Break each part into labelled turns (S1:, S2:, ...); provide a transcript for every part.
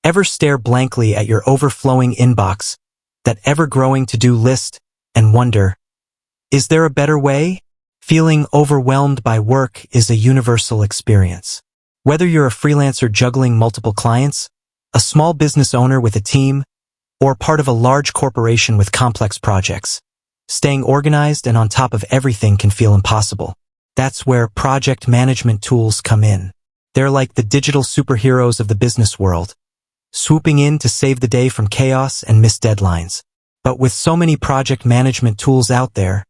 S1: Ever stare blankly at your overflowing inbox, that ever-growing to-do list, and wonder, is there a better way? Feeling overwhelmed by work is a universal experience. Whether you're a freelancer juggling multiple clients, a small business owner with a team, or part of a large corporation with complex projects, staying organized and on top of everything can feel impossible. That's where project management tools come in. They're like the digital superheroes of the business world, swooping in to save the day from chaos and missed deadlines. But with so many project management tools out there,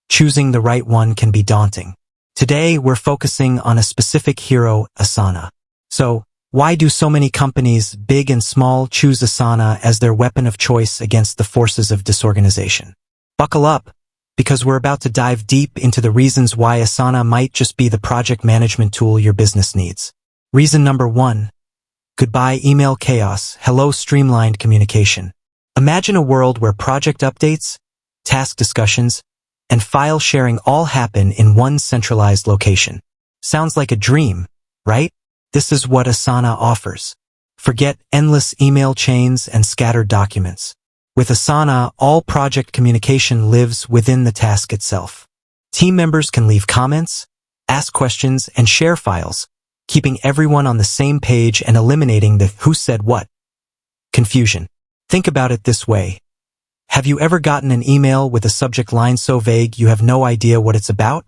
S1: choosing the right one can be daunting. Today, we're focusing on a specific hero, Asana. So, why do so many companies, big and small, choose Asana as their weapon of choice against the forces of disorganization? Buckle up, because we're about to dive deep into the reasons why Asana might just be the project management tool your business needs. Reason number 1. Goodbye email chaos, hello streamlined communication. Imagine a world where project updates, task discussions, and file sharing all happen in one centralized location. Sounds like a dream, right? This is what Asana offers. Forget endless email chains and scattered documents. With Asana, all project communication lives within the task itself. Team members can leave comments, ask questions, and share files, keeping everyone on the same page and eliminating the who said what confusion. Think about it this way. Have you ever gotten an email with a subject line so vague you have no idea what it's about?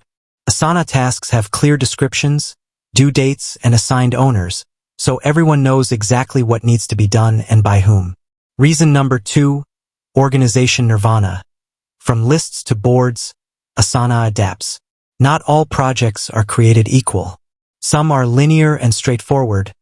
S1: Asana tasks have clear descriptions, due dates, and assigned owners, so everyone knows exactly what needs to be done and by whom. Reason number 2, organization nirvana. From lists to boards, Asana adapts. Not all projects are created equal. Some are linear and straightforward,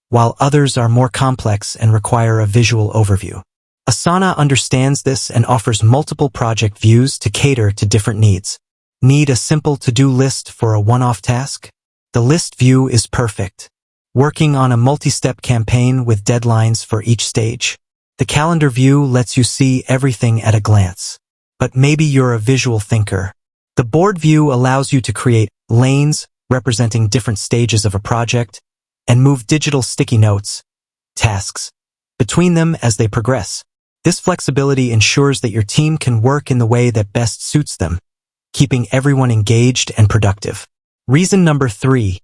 S1: while others are more complex and require a visual overview. Asana understands this and offers multiple project views to cater to different needs. Need a simple to-do list for a one-off task? The list view is perfect. Working on a multi-step campaign with deadlines for each stage? The calendar view lets you see everything at a glance. But maybe you're a visual thinker. The board view allows you to create lanes representing different stages of a project and move digital sticky notes, tasks, between them as they progress. This flexibility ensures that your team can work in the way that best suits them, keeping everyone engaged and productive. Reason number 3.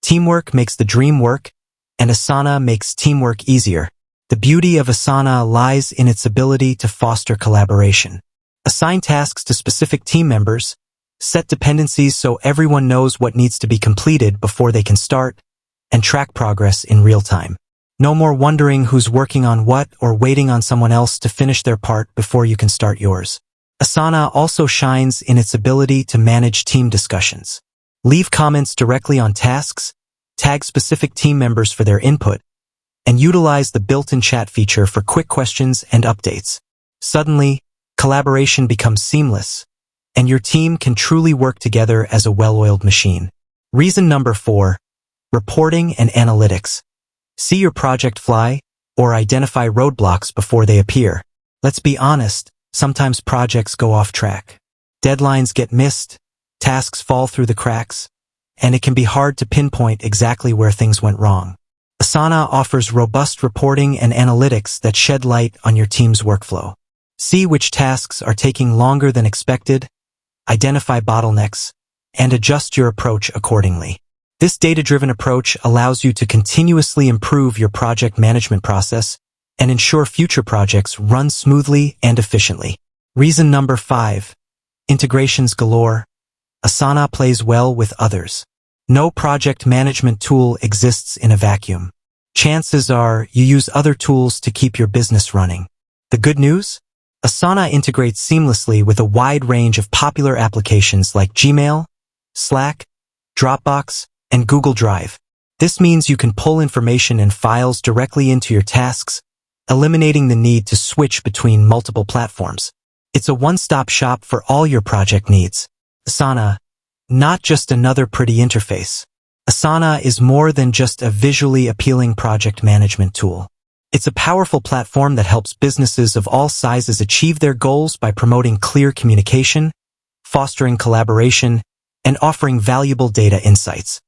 S1: Teamwork makes the dream work, and Asana makes teamwork easier. The beauty of Asana lies in its ability to foster collaboration. Assign tasks to specific team members, set dependencies so everyone knows what needs to be completed before they can start, and track progress in real time. No more wondering who's working on what or waiting on someone else to finish their part before you can start yours. Asana also shines in its ability to manage team discussions. Leave comments directly on tasks, tag specific team members for their input, and utilize the built-in chat feature for quick questions and updates. Suddenly, collaboration becomes seamless, and your team can truly work together as a well-oiled machine. Reason number 4. Reporting and analytics. See your project fly, or identify roadblocks before they appear. Let's be honest, sometimes projects go off track. Deadlines get missed, tasks fall through the cracks, and it can be hard to pinpoint exactly where things went wrong. Asana offers robust reporting and analytics that shed light on your team's workflow. See which tasks are taking longer than expected, identify bottlenecks, and adjust your approach accordingly. This data-driven approach allows you to continuously improve your project management process and ensure future projects run smoothly and efficiently. Reason number 5. Integrations galore. Asana plays well with others. No project management tool exists in a vacuum. Chances are you use other tools to keep your business running. The good news? Asana integrates seamlessly with a wide range of popular applications like Gmail, Slack, Dropbox, and Google Drive. This means you can pull information and files directly into your tasks, eliminating the need to switch between multiple platforms. It's a one-stop shop for all your project needs. Asana, not just another pretty interface. Asana is more than just a visually appealing project management tool. It's a powerful platform that helps businesses of all sizes achieve their goals by promoting clear communication, fostering collaboration, and offering valuable data insights.